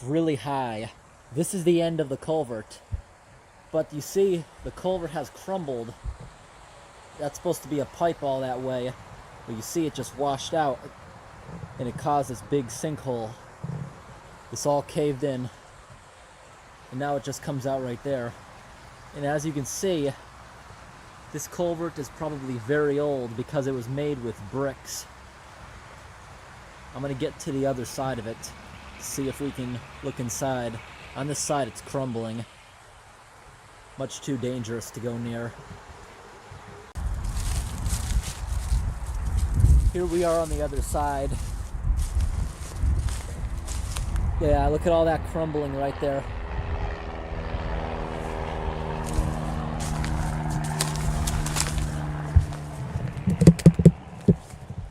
It's really high. This is the end of the culvert. But you see, the culvert has crumbled. That's supposed to be a pipe all that way. But you see it just washed out. And it caused this big sinkhole. This all caved in. And now it just comes out right there. And as you can see, this culvert is probably very old because it was made with bricks. I'm gonna get to the other side of it to see if we can look inside. On this side it's crumbling. Much too dangerous to go near. Here we are on the other side. Yeah, look at all that crumbling right there.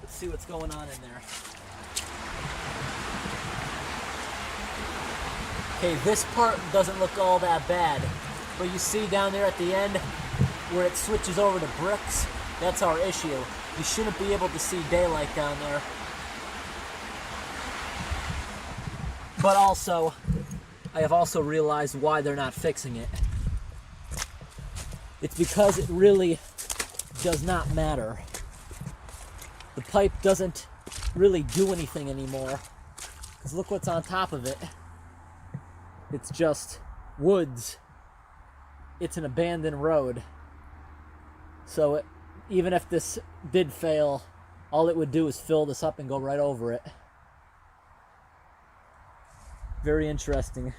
Let's see what's going on in there. Okay, this part doesn't look all that bad, but you see down there at the end where it switches over to bricks, that's our issue. You shouldn't be able to see daylight down there. But also, I have also realized why they're not fixing it. It's because it really does not matter. The pipe doesn't really do anything anymore. Because look what's on top of it. It's just woods. It's an abandoned road. So even if this did fail, all it would do is fill this up and go right over it. Very interesting.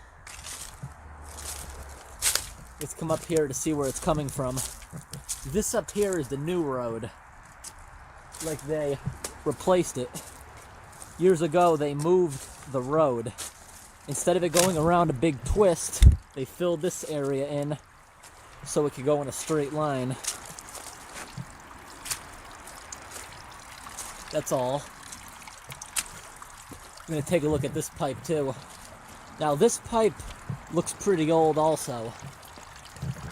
Let's come up here to see where it's coming from. This up here is the new road. Like they replaced it. Years ago they moved the road. Instead of it going around a big twist, they filled this area in so it could go in a straight line. That's all. I'm gonna take a look at this pipe too. Now this pipe looks pretty old also,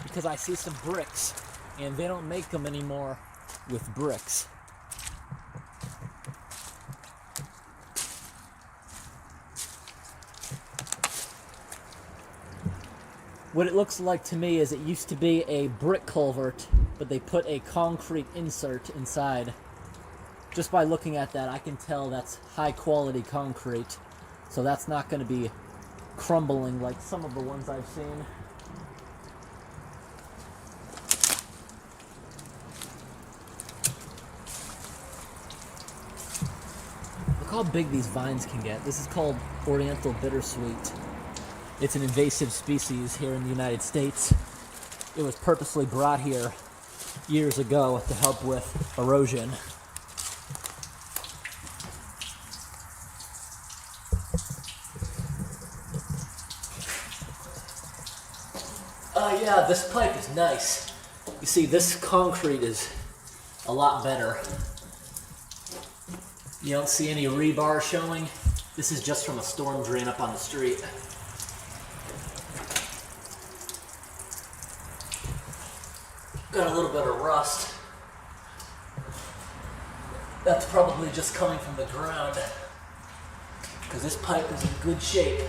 because I see some bricks, and they don't make them anymore with bricks. What it looks like to me is it used to be a brick culvert, but they put a concrete insert inside. Just by looking at that, I can tell that's high quality concrete, so that's not going to be crumbling like some of the ones I've seen. Look how big these vines can get. This is called Oriental bittersweet. It's an invasive species here in the United States. It was purposely brought here years ago to help with erosion. Yeah, this pipe is nice. You see, this concrete is a lot better. You don't see any rebar showing. This is just from a storm drain up on the street. Got a little bit of rust. That's probably just coming from the ground, because this pipe is in good shape.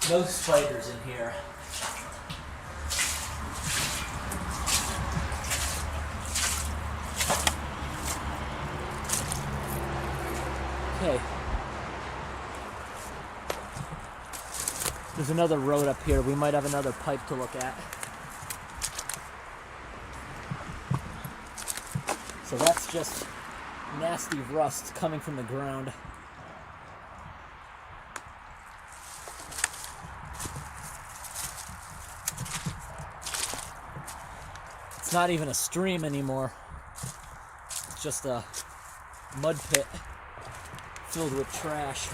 No spiders in here. Okay. There's another road up here. We might have another pipe to look at. So that's just nasty rust coming from the ground. It's not even a stream anymore. It's just a mud pit filled with trash.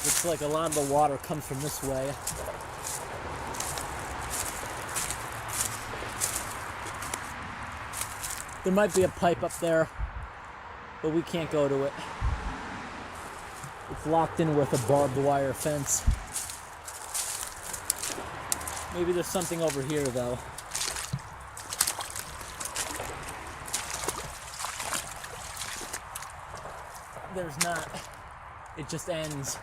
Looks like a lot of the water comes from this way. There might be a pipe up there, but we can't go to it. It's locked in with a barbed wire fence. Maybe there's something over here though. There's not. It just ends.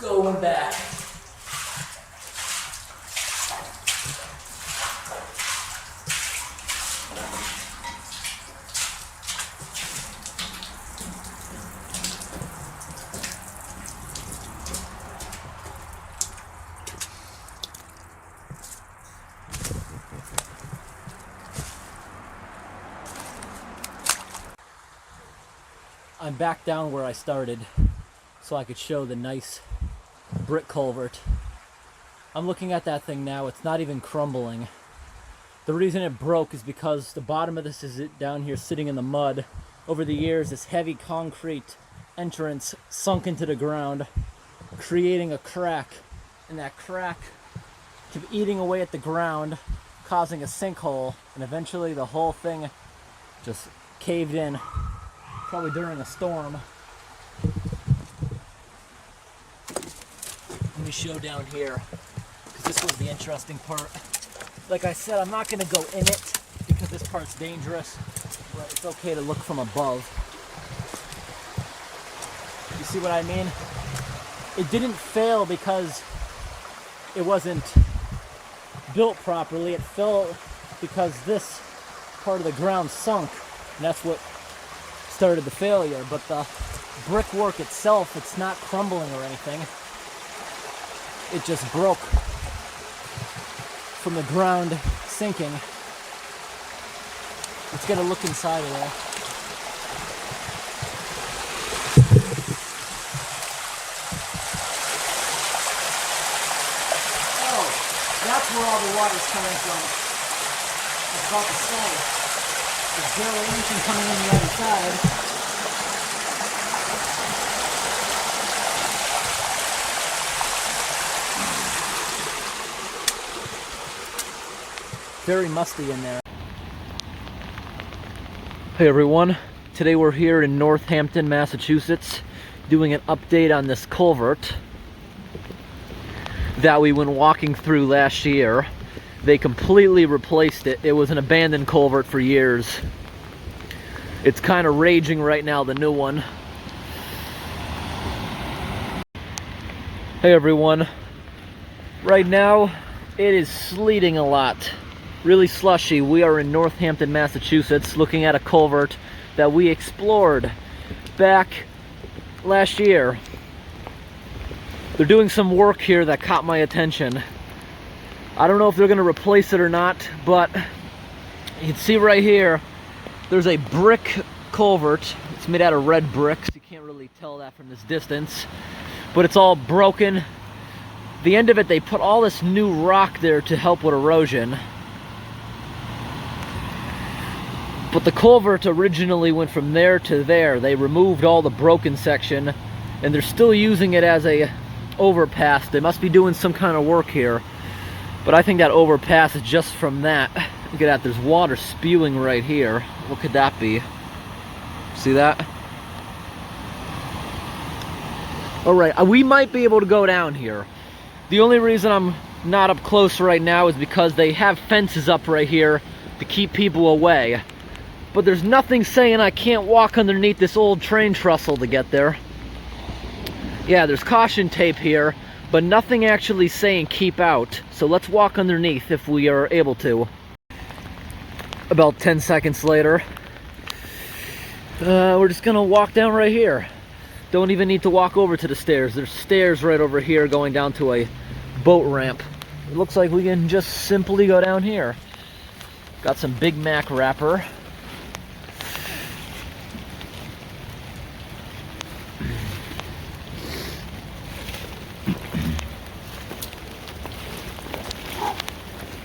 Going back. I'm back down where I started so I could show the nice brick culvert. I'm looking at that thing now. It's not even crumbling. The reason it broke is because the bottom of this is down here sitting in the mud. Over the years, this heavy concrete entrance sunk into the ground, creating a crack, and that crack kept eating away at the ground, causing a sinkhole, and eventually the whole thing just caved in, probably during a storm. Let me show down here, because this was the interesting part. Like I said, I'm not going to go in it because this part's dangerous, but it's okay to look from above. You see what I mean? It didn't fail because it wasn't built properly. It fell because this part of the ground sunk, and that's what started the failure. But the brickwork itself, it's not crumbling or anything. It just broke from the ground sinking. Let's get a look inside of there. Oh, that's where all the water's coming from. I was about to say, there's barely anything coming in the other side. Very musty in there. Hey everyone, today we're here in Northampton, Massachusetts, doing an update on this culvert that we went walking through last year. They completely replaced it. It was an abandoned culvert for years. It's kind of raging right now, the new one. Hey everyone, right now it is sleeting a lot. Really slushy. We are in Northampton, Massachusetts, looking at a culvert that we explored back last year. They're doing some work here that caught my attention. I don't know if they're going to replace it or not, but you can see right here, there's a brick culvert. It's made out of red bricks. You can't really tell that from this distance, but it's all broken. The end of it, they put all this new rock there to help with erosion. But the culvert originally went from there to there. They removed all the broken section, and they're still using it as a overpass. They must be doing some kind of work here. But I think that overpass is just from that. Look at that, there's water spewing right here. What could that be? See that? Alright, we might be able to go down here. The only reason I'm not up close right now is because they have fences up right here to keep people away. But there's nothing saying I can't walk underneath this old train trestle to get there. Yeah, there's caution tape here, but nothing actually saying keep out. So let's walk underneath if we are able to. About 10 seconds later, we're just gonna walk down right here. Don't even need to walk over to the stairs. There's stairs right over here going down to a boat ramp. It looks like we can just simply go down here. Got some Big Mac wrapper.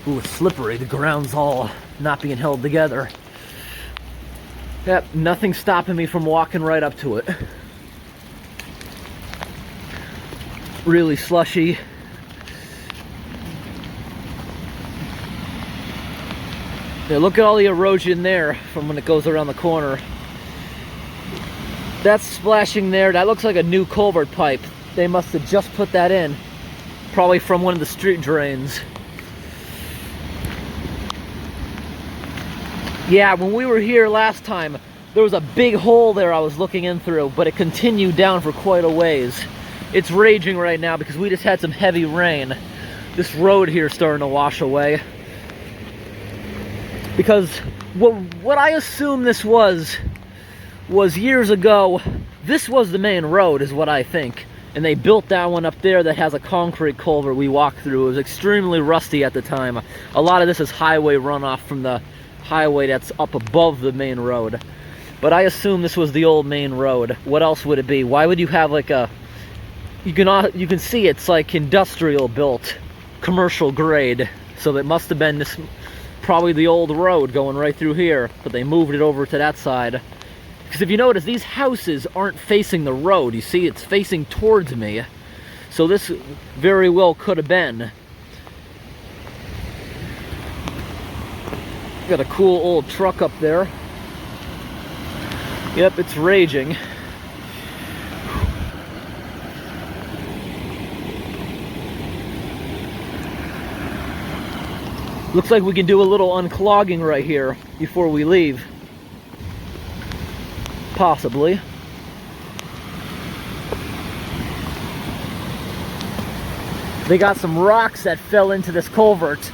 Ooh, it's slippery. The ground's all not being held together. Yep, nothing stopping me from walking right up to it. Really slushy. Yeah, look at all the erosion there from when it goes around the corner. That's splashing there. That looks like a new culvert pipe. They must have just put that in. Probably from one of the street drains. Yeah, when we were here last time, there was a big hole there I was looking in through, but it continued down for quite a ways. It's raging right now because we just had some heavy rain. This road here is starting to wash away. Because what I assume this was years ago, this was the main road is what I think. And they built that one up there that has a concrete culvert we walked through. It was extremely rusty at the time. A lot of this is highway runoff from the highway that's up above the main road. But I assume this was the old main road. What else would it be? Why would you have like a... You can see it's like industrial built, commercial grade. So it must have been this... Probably the old road going right through here, but they moved it over to that side. Because if you notice, these houses aren't facing the road. You see, it's facing towards me. So this very well could have been. Got a cool old truck up there. Yep, it's raging. Looks like we can do a little unclogging right here before we leave. Possibly. They got some rocks that fell into this culvert,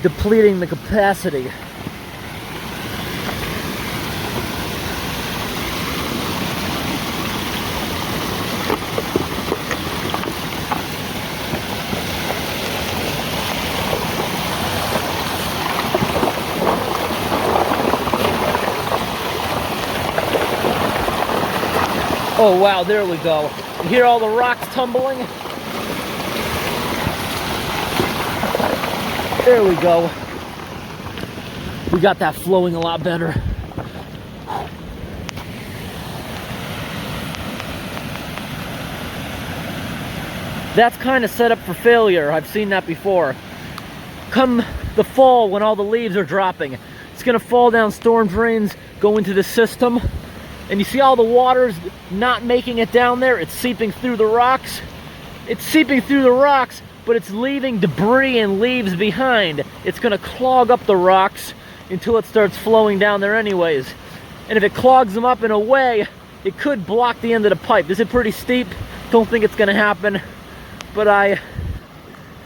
depleting the capacity. Oh wow, there we go. You hear all the rocks tumbling? There we go. We got that flowing a lot better. That's kind of set up for failure. I've seen that before. Come the fall when all the leaves are dropping, it's gonna fall down storm drains, go into the system. And you see all the water's not making it down there. It's seeping through the rocks. It's seeping through the rocks, but it's leaving debris and leaves behind. It's gonna clog up the rocks until it starts flowing down there anyways. And if it clogs them up in a way, it could block the end of the pipe. This is pretty steep. Don't think it's gonna happen, but I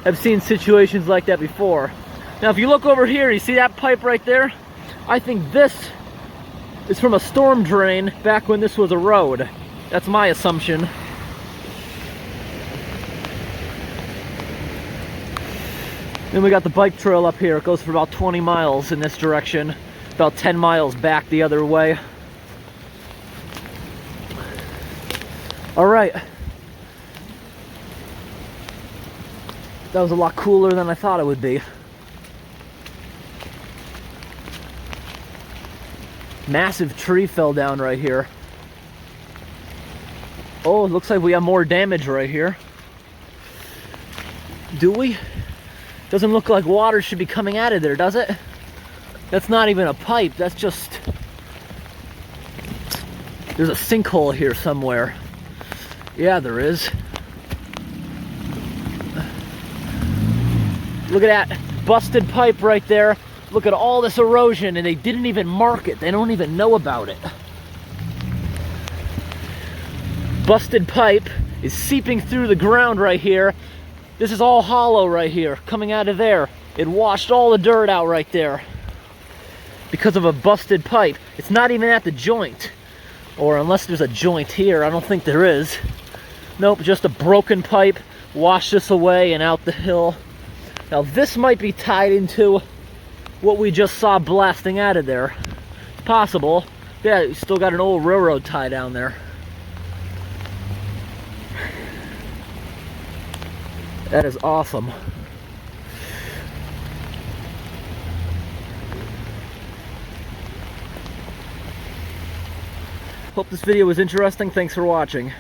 have seen situations like that before. Now, if you look over here, you see that pipe right there? I think this is from a storm drain back when this was a road. That's my assumption. Then we got the bike trail up here. It goes for about 20 miles in this direction, about 10 miles back the other way. All right. That was a lot cooler than I thought it would be. Massive tree fell down right here. Oh, it looks like we have more damage right here. Do we? Doesn't look like water should be coming out of there, does it? That's not even a pipe, that's just... There's a sinkhole here somewhere. Yeah, there is. Look at that busted pipe right there. Look at all this erosion, and they didn't even mark it. They don't even know about it. Busted pipe is seeping through the ground right here. This is all hollow right here, coming out of there. It washed all the dirt out right there because of a busted pipe. It's not even at the joint, or unless there's a joint here. I don't think there is. Nope, just a broken pipe. Washed this away and out the hill. Now this might be tied into what we just saw blasting out of there. It's possible. Yeah, you still got an old railroad tie down there. That is awesome. Hope this video was interesting. Thanks for watching.